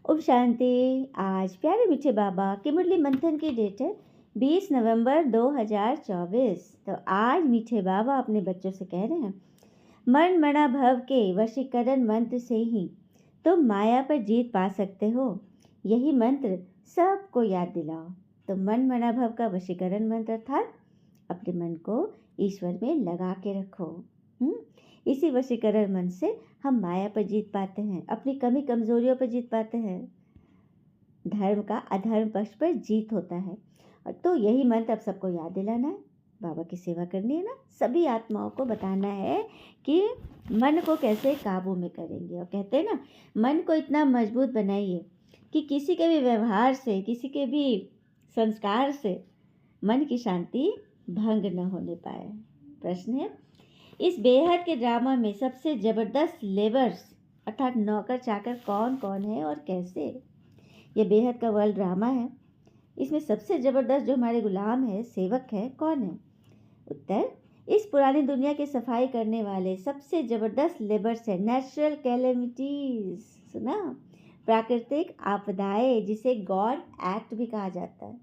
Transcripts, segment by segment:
ओम शांति। आज प्यारे मीठे बाबा की मुरली मंथन की डेट है 20 नवंबर 2024। तो आज मीठे बाबा अपने बच्चों से कह रहे हैं, मन मना भव के वशीकरण मंत्र से ही तुम माया पर जीत पा सकते हो। यही मंत्र सबको याद दिलाओ। तो मन मना भव का वशीकरण मंत्र अर्थात अपने मन को ईश्वर में लगा के रखो। इसी वशीकरण मंत्र से हम माया पर जीत पाते हैं, अपनी कमी कमजोरियों पर जीत पाते हैं। धर्म का अधर्म पक्ष पर जीत होता है। और तो यही मंत्र अब सबको याद दिलाना है, बाबा की सेवा करनी है ना। सभी आत्माओं को बताना है कि मन को कैसे काबू में करेंगे। और कहते हैं ना, मन को इतना मजबूत बनाइए कि किसी के भी व्यवहार से, किसी के भी संस्कार से मन की शांति भंग न होने पाए। प्रश्न है, इस बेहद के ड्रामा में सबसे ज़बरदस्त लेबर्स अर्थात नौकर चाकर कौन कौन है और कैसे? ये बेहद का वर्ल्ड ड्रामा है। इसमें सबसे ज़बरदस्त जो हमारे गुलाम है, सेवक है, कौन है? उत्तर, इस पुरानी दुनिया की सफाई करने वाले सबसे ज़बरदस्त लेबर्स है नेचुरल कैलेमिटीज़। सुना? प्राकृतिक आपदाएं, जिसे गॉड एक्ट भी कहा जाता है,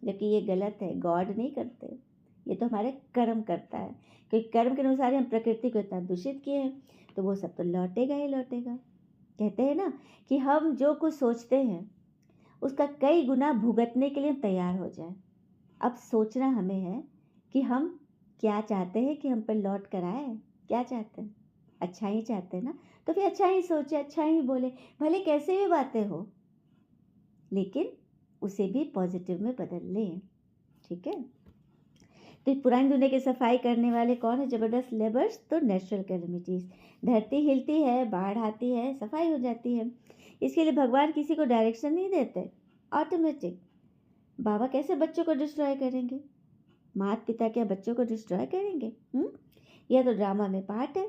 जबकि ये गलत है। गॉड नहीं करते, ये तो हमारे कर्म करता है, क्योंकि कर्म के अनुसार हम प्रकृति को इतना दूषित किए हैं, तो वो सब तो लौटेगा ही लौटेगा। कहते हैं ना कि हम जो कुछ सोचते हैं उसका कई गुना भुगतने के लिए हम तैयार हो जाए। अब सोचना हमें है कि हम क्या चाहते हैं कि हम पर लौट कर आए। क्या चाहते हैं? अच्छा ही चाहते हैं ना, तो फिर अच्छा ही सोचे, अच्छा ही बोले, भले कैसे भी बातें हो, लेकिन उसे भी पॉजिटिव में बदल लें। ठीक है? तो पुरानी दुनिया की सफाई करने वाले कौन है ज़बरदस्त लेबर्स? तो नेचुरल कैलेमिटीज़। धरती हिलती है, बाढ़ आती है, सफाई हो जाती है। इसके लिए भगवान किसी को डायरेक्शन नहीं देते, ऑटोमेटिक। बाबा कैसे बच्चों को डिस्ट्रॉय करेंगे? माता पिता क्या बच्चों को डिस्ट्रॉय करेंगे? यह तो ड्रामा में पार्ट है,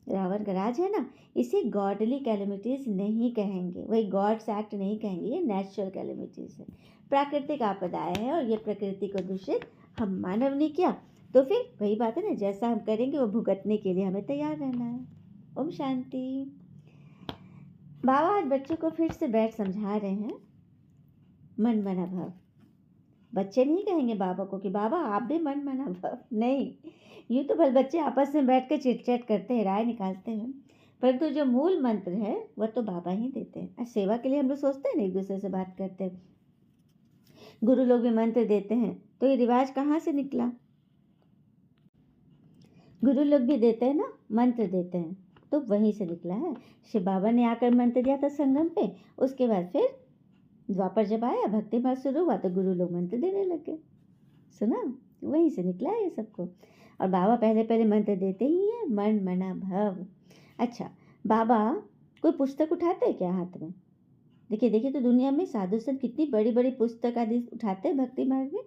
रावण का राज है ना। इसे गॉडली कैलेमिटीज़ नहीं कहेंगे, वही गॉड्स एक्ट नहीं कहेंगे, ये नेचुरल कैलेमिटीज़ है, प्राकृतिक आपदाएं है। और ये प्रकृति को दूषित हम मानव ने किया, तो फिर वही बात है ना, जैसा हम करेंगे वो भुगतने के लिए हमें तैयार रहना है। ओम शांति। बाबा आज बच्चों को फिर से बैठ समझा रहे हैं, मन मना भव। बच्चे नहीं कहेंगे बाबा को कि बाबा आप भी मन मना भव, नहीं। यूँ तो भले बच्चे आपस में बैठ कर चिट-चैट करते हैं, राय निकालते हैं, परंतु जो मूल मंत्र है वह तो बाबा ही देते हैं। सेवा के लिए हम लोग सोचते हैं ना, एक दूसरे से बात करते हैं, गुरु लोग भी मंत्र देते हैं, तो ये रिवाज कहाँ से निकला? गुरु लोग भी देते हैं ना, मंत्र देते हैं, तो वहीं से निकला है। शिव बाबा ने आकर मंत्र दिया था संगम पे, उसके बाद फिर द्वापर जब आया, भक्ति मार्ग शुरू हुआ, तो गुरु लोग मंत्र देने लगे। सुना? वहीं से निकला है ये सबको। और बाबा पहले पहले मंत्र देते ही हैं, मन मना भव। अच्छा, बाबा कोई पुस्तक उठाते हैं क्या हाथ में? देखिए देखिए, तो दुनिया में साधु संत कितनी बड़ी बड़ी पुस्तक आदि उठाते हैं भक्ति मार्ग में।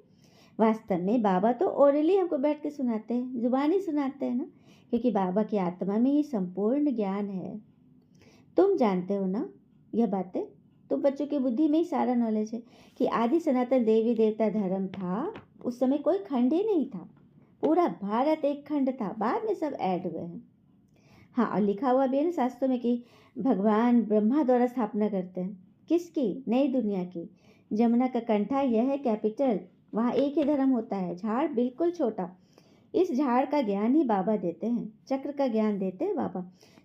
वास्तव में बाबा तो ओरली हमको बैठ के सुनाते हैं, जुबानी सुनाते हैं ना, क्योंकि बाबा की आत्मा में ही संपूर्ण ज्ञान है। तुम जानते हो ना यह बातें, तुम बच्चों की बुद्धि में ही सारा नॉलेज है कि आदि सनातन देवी देवता धर्म था, उस समय कोई खंड ही नहीं था, पूरा भारत एक खंड था, बाद में सब ऐड हुए हैं। हाँ, और लिखा हुआ भी है ना शास्त्रों में कि भगवान ब्रह्मा द्वारा स्थापना करते हैं। किसकी? नई दुनिया की। जमुना का कंठा यह है कैपिटल, वहाँ एक ही धर्म होता है, झाड़ बिल्कुल छोटा। इस झाड़ का ज्ञान ही बाबा देते हैं, चक्र का ज्ञान देते हैं बाबा।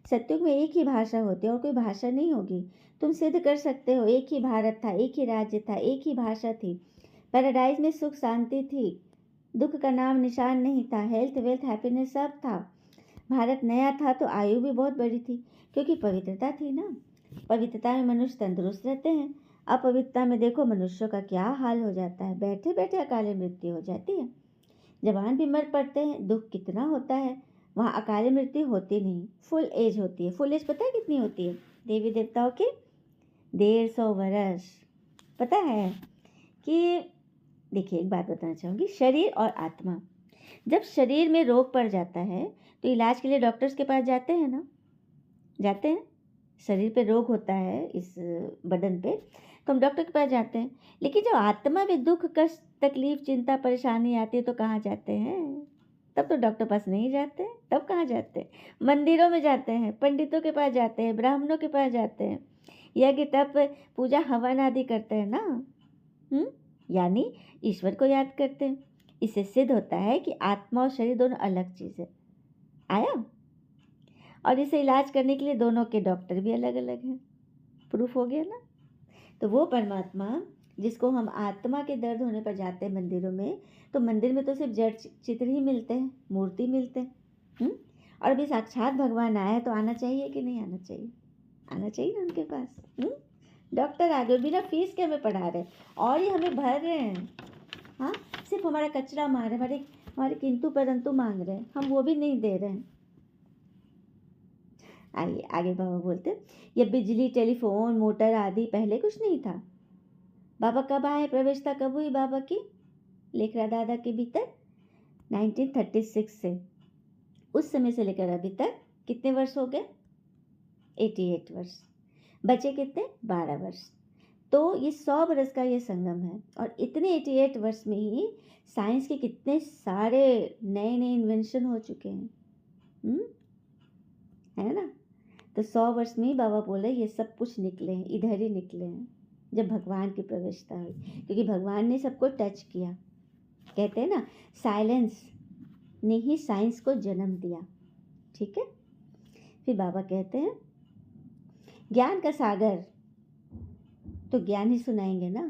सत्युग में एक ही भाषा होती है और कोई भाषा नहीं होगी। तुम सिद्ध कर सकते हो, एक ही भारत था, एक ही राज्य था, एक ही भाषा थी। पैराडाइज में सुख शांति थी, दुख का नाम निशान नहीं था, हेल्थ वेल्थ हैप्पीनेस सब था। भारत नया था तो आयु भी बहुत बड़ी थी, क्योंकि पवित्रता थी ना। पवित्रता में मनुष्य तंदुरुस्त रहते हैं। अपवित्रता में देखो मनुष्यों का क्या हाल हो जाता है, बैठे बैठे अकाले मृत्यु हो जाती है। जवान भी मर पड़ते हैं, दुख कितना होता है। वहाँ अकाले मृत्यु होती नहीं, फुल एज होती है। फुल एज पता है कितनी होती है देवी देवताओं की? 150 वर्ष। पता है कि देखिए, एक बात बताना चाहूँगी, शरीर और आत्मा, जब शरीर में रोग पड़ जाता है तो इलाज के लिए डॉक्टर्स के पास जाते हैं ना, जाते हैं। शरीर पे रोग होता है, इस बदन पे, तो हम डॉक्टर के पास जाते हैं। लेकिन जब आत्मा में दुख कष्ट तकलीफ चिंता परेशानी आती है तो कहाँ जाते हैं? तब तो डॉक्टर पास नहीं जाते, तब कहाँ जाते हैं? मंदिरों में जाते हैं, पंडितों के पास जाते हैं, ब्राह्मणों के पास जाते हैं। यज्ञ तप पूजा हवन आदि करते हैं ना। यानी ईश्वर को याद करते हैं। इससे सिद्ध होता है कि आत्मा और शरीर दोनों अलग चीज़ है। आया? और इसे इलाज करने के लिए दोनों के डॉक्टर भी अलग अलग हैं। प्रूफ हो गया ना। तो वो परमात्मा जिसको हम आत्मा के दर्द होने पर जाते हैं मंदिरों में, तो मंदिर में तो सिर्फ जड़ चित्र ही मिलते हैं, मूर्ति मिलते हैं। और अभी साक्षात भगवान आया है तो आना चाहिए कि नहीं आना चाहिए? आना चाहिए ना उनके पास। डॉक्टर आ गए, बिना फीस के हमें पढ़ा रहे हैं और ये हमें भर रहे हैं। हाँ, सिर्फ हमारा कचरा मार रहे, हमारे किंतु परंतु मांग रहे हैं, हम वो भी नहीं दे रहे हैं। आइए आगे बाबा बोलते, ये बिजली, टेलीफोन, मोटर आदि पहले कुछ नहीं था। बाबा कब आए, प्रवेशता कब हुई बाबा की लेखरा दादा के भीतर? 1936 से। उस समय से लेकर अभी तक कितने वर्ष हो गए? 88 वर्ष। बचे कितने? 12 वर्ष। तो ये 100 बरस का ये संगम है। और इतने 88 वर्ष में ही साइंस के कितने सारे नए नए इन्वेंशन हो चुके हैं। है ना। तो 100 वर्ष में ही बाबा बोले ये सब कुछ निकले हैं, इधर ही निकले हैं जब भगवान की प्रवेशता हुई, क्योंकि भगवान ने सबको टच किया। कहते हैं ना, साइलेंस ने ही साइंस को जन्म दिया। ठीक है। फिर बाबा कहते हैं ज्ञान का सागर, तो ज्ञान ही सुनाएंगे ना।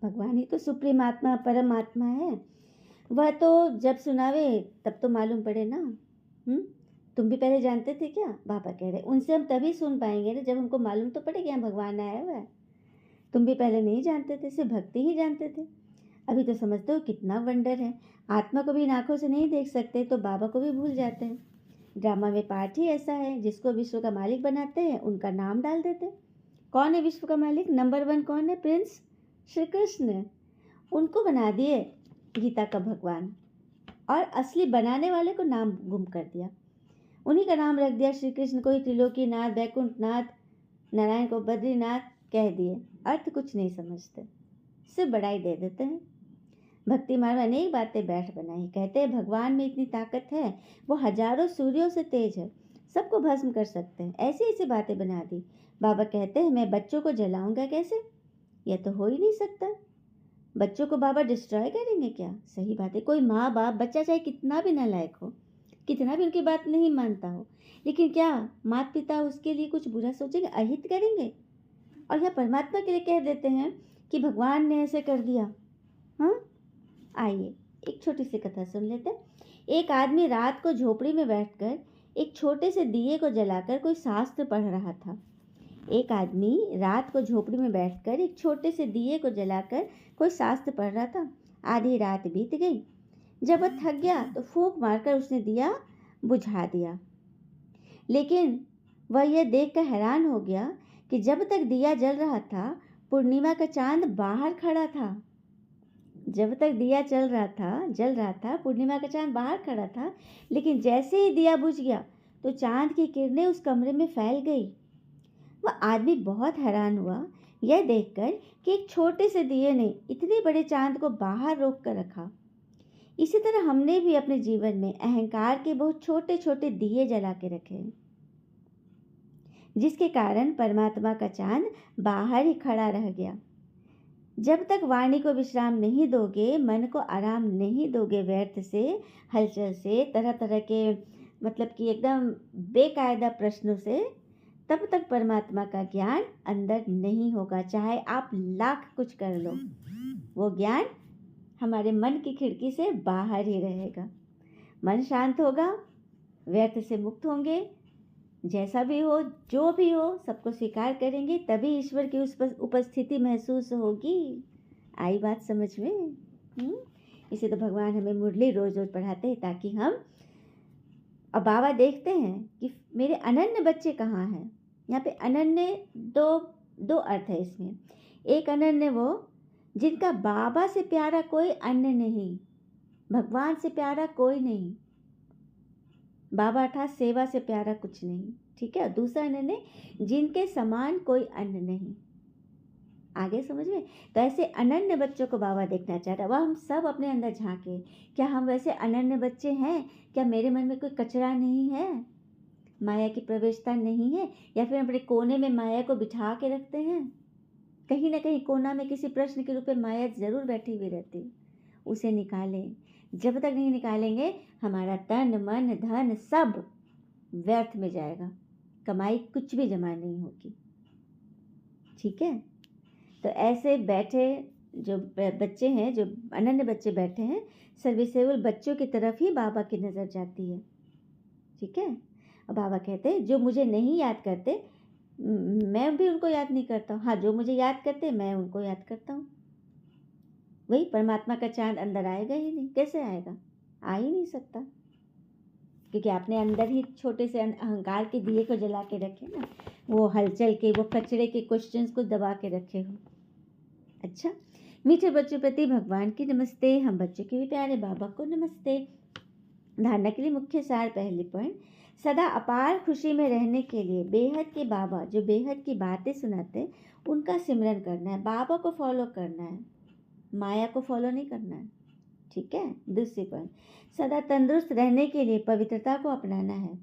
भगवान ही तो सुप्रीम आत्मा, परमात्मा है। वह तो जब सुनावे तब तो मालूम पड़े ना। तुम भी पहले जानते थे क्या? बाबा कह रहे उनसे हम तभी सुन पाएंगे ना जब हमको मालूम तो पड़े कि यहाँ भगवान आया हुआ है। तुम भी पहले नहीं जानते थे, सिर्फ भक्ति ही जानते थे। अभी तो समझते हो कितना वंडर है। आत्मा को भी आंखों से नहीं देख सकते तो बाबा को भी भूल जाते हैं। ड्रामा में पार्ट ही ऐसा है, जिसको विश्व का मालिक बनाते हैं उनका नाम डाल देते हैं। कौन है विश्व का मालिक? नंबर 1 कौन है? प्रिंस श्री कृष्ण। उनको बना दिए गीता का भगवान, और असली बनाने वाले को नाम गुम कर दिया। उन्हीं का नाम रख दिया श्री कृष्ण को ही त्रिलोकीनाथ, वैकुंठनाथ, नारायण को बद्रीनाथ कह दिए। अर्थ कुछ नहीं समझते, सिर्फ बड़ाई दे देते हैं। भक्ति मार्ग में अनेक बातें बैठ बनाई। कहते हैं भगवान में इतनी ताकत है, वो हजारों सूर्यों से तेज है, सबको भस्म कर सकते हैं। ऐसी ऐसी बातें बना दी। बाबा कहते हैं मैं बच्चों को जलाऊंगा कैसे? यह तो हो ही नहीं सकता। बच्चों को बाबा डिस्ट्रॉय करेंगे क्या? सही बात है। कोई माँ बाप, बच्चा चाहे कितना भी नालायक हो, कितना भी उनकी बात नहीं मानता हो, लेकिन क्या माता पिता उसके लिए कुछ बुरा सोचेंगे, अहित करेंगे? और यह परमात्मा के लिए कह देते हैं कि भगवान ने ऐसे कर दिया। हाँ, आइए एक छोटी सी कथा सुन लेते हैं। एक आदमी रात को झोपड़ी में बैठकर एक छोटे से दिए को जलाकर कोई शास्त्र पढ़ रहा था। एक आदमी रात को झोपड़ी में बैठकर एक छोटे से दिए को जलाकर कोई शास्त्र पढ़ रहा था। आधी रात बीत गई। जब वह थक गया तो फूंक मारकर उसने दिया बुझा दिया। लेकिन वह यह देखकर हैरान हो गया कि जब तक दिया जल रहा था पूर्णिमा का चांद बाहर खड़ा था। जब तक दिया जल रहा था पूर्णिमा का चांद बाहर खड़ा था, लेकिन जैसे ही दिया बुझ गया तो चांद की किरणें उस कमरे में फैल गई। वह आदमी बहुत हैरान हुआ यह देखकर कि एक छोटे से दिए ने इतने बड़े चांद को बाहर रोक कर रखा। इसी तरह हमने भी अपने जीवन में अहंकार के बहुत छोटे छोटे दिए जला के रखे हैं, जिसके कारण परमात्मा का चांद बाहर ही खड़ा रह गया। जब तक वाणी को विश्राम नहीं दोगे, मन को आराम नहीं दोगे, व्यर्थ से, हलचल से, तरह तरह के मतलब कि एकदम बेकायदा प्रश्नों से, तब तक परमात्मा का ज्ञान अंदर नहीं होगा। चाहे आप लाख कुछ कर लो, वो ज्ञान हमारे मन की खिड़की से बाहर ही रहेगा। मन शांत होगा, व्यर्थ से मुक्त होंगे, जैसा भी हो, जो भी हो, सबको स्वीकार करेंगे, तभी ईश्वर की उस उपस्थिति महसूस होगी। आई बात समझ में? इसे तो भगवान हमें मुरली रोज रोज पढ़ाते हैं ताकि हम, अब बाबा देखते हैं कि मेरे अनन्य बच्चे कहाँ हैं। यहाँ पे अनन्य दो अर्थ है इसमें। एक अनन्य वो जिनका बाबा से प्यारा कोई अन्य नहीं, भगवान से प्यारा कोई नहीं, बाबा अर्थात सेवा से प्यारा कुछ नहीं। ठीक है। दूसरा अनन्य जिनके समान कोई अन्य नहीं। आगे समझ में? तो ऐसे अनन्य बच्चों को बाबा देखना चाहता है। वह हम सब अपने अंदर झांके, क्या हम वैसे अनन्य बच्चे हैं? क्या मेरे मन में कोई कचरा नहीं है? माया की प्रवेशता नहीं है, या फिर अपने कोने में माया को बिठा के रखते हैं। कहीं ना कहीं कोना में किसी प्रश्न के रूप में माया जरूर बैठी हुई रहती, उसे निकालें। जब तक नहीं निकालेंगे हमारा तन मन धन सब व्यर्थ में जाएगा, कमाई कुछ भी जमा नहीं होगी। ठीक है, तो ऐसे बैठे जो बच्चे हैं, जो अनन्य बच्चे बैठे हैं, सर्विसेबल बच्चों की तरफ ही बाबा की नज़र जाती है। ठीक है, और बाबा कहते हैं जो मुझे नहीं याद करते मैं भी उनको याद नहीं करता हूँ, हाँ जो मुझे याद करते मैं उनको याद करता हूँ। वही परमात्मा का चांद अंदर आएगा ही नहीं, कैसे आएगा, आ ही नहीं सकता, क्योंकि आपने अंदर ही छोटे से अहंकार के दिए को जला के रखे ना, वो हलचल के, वो कचरे के क्वेश्चंस को दबा के रखे हो। अच्छा, मीठे बच्चों प्रति भगवान की नमस्ते, हम बच्चों के भी प्यारे बाबा को नमस्ते। धारणा के लिए मुख्य सार, पहली पॉइंट, सदा अपार खुशी में रहने के लिए बेहद के बाबा जो बेहद की बातें सुनाते हैं उनका सिमरन करना है, बाबा को फॉलो करना है, माया को फॉलो नहीं करना है। ठीक है, दूसरी पॉइंट, सदा तंदुरुस्त रहने के लिए पवित्रता को अपनाना है,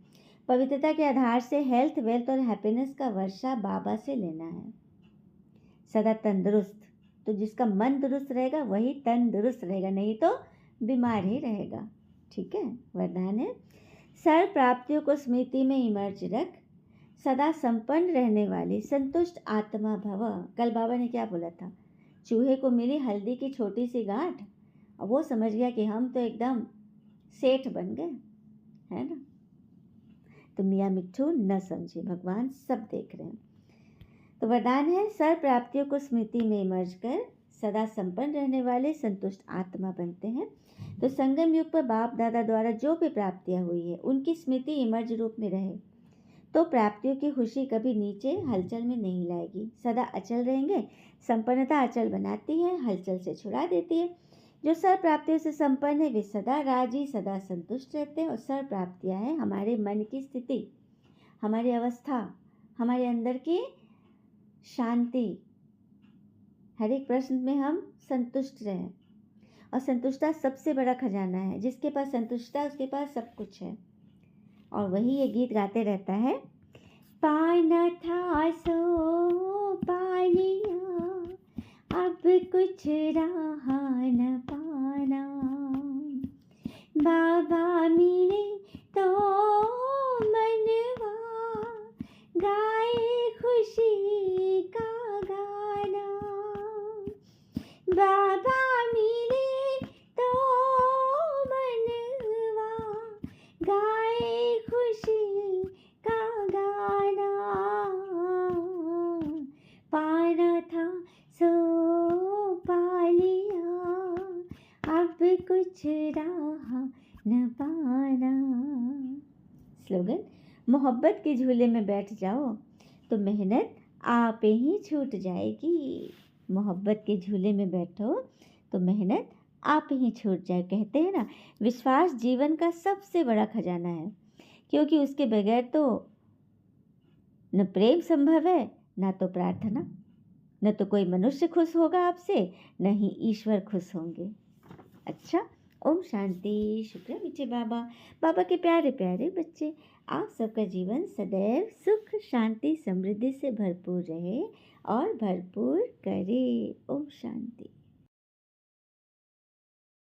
पवित्रता के आधार से हेल्थ वेल्थ और हैप्पीनेस का वर्षा बाबा से लेना है। सदा तंदुरुस्त, तो जिसका मन दुरुस्त रहेगा वही तंदुरुस्त रहेगा, नहीं तो बीमार ही रहेगा। ठीक है, वरदान है, सर्व प्राप्तियों को स्मृति में इमर्ज रख, सदा संपन्न रहने वाली संतुष्ट आत्मा भव। कल बाबा ने क्या बोला था, चूहे को मिली हल्दी की छोटी सी गांठ और वो समझ गया कि हम तो एकदम सेठ बन गए, है ना। तो मियाँ मिट्ठू न समझे, भगवान सब देख रहे हैं। तो वरदान है, सर्व प्राप्तियों को स्मृति में इमर्ज कर सदा संपन्न रहने वाले संतुष्ट आत्मा बनते हैं। तो संगम युग पर बाप दादा द्वारा जो भी प्राप्तियां हुई है उनकी स्मृति इमर्ज रूप में रहे तो प्राप्तियों की खुशी कभी नीचे हलचल में नहीं लाएगी, सदा अचल रहेंगे। संपन्नता अचल बनाती है, हलचल से छुड़ा देती है। जो सर्व प्राप्तियों से संपन्न है वे सदा राजी, सदा संतुष्ट रहते हैं। और सर्व प्राप्तियां हैं हमारे मन की स्थिति, हमारी अवस्था, हमारे अंदर की शांति, हर एक प्रश्न में हम संतुष्ट रहें। और संतुष्टता सबसे बड़ा खजाना है, जिसके पास संतुष्टता उसके पास सब कुछ है। और वही ये गीत गाते रहता है, पाना था सो पा लिया, अब कुछ रहा न पाना, बाबा मिले तो मनवा गाए खुशी का गाना, बाबा मिले तो मनवा गाए खुशी का गाना, पाना था सो पा लिया, अब कुछ रहा न पाना। स्लोगन, मोहब्बत के झूले में बैठ जाओ तो मेहनत आप ही छूट जाएगी। मोहब्बत के झूले में बैठो तो मेहनत आप ही छूट जाए। कहते हैं ना, विश्वास जीवन का सबसे बड़ा खजाना है, क्योंकि उसके बगैर तो न प्रेम संभव है, ना तो प्रार्थना, न तो कोई मनुष्य खुश होगा आपसे, न ही ईश्वर खुश होंगे। अच्छा, ओम शांति। शुक्र मीठे बाबा, बाबा के प्यारे प्यारे बच्चे, आप सबका जीवन सदैव सुख शांति समृद्धि से भरपूर रहे और भरपूर करे। ओम शांति।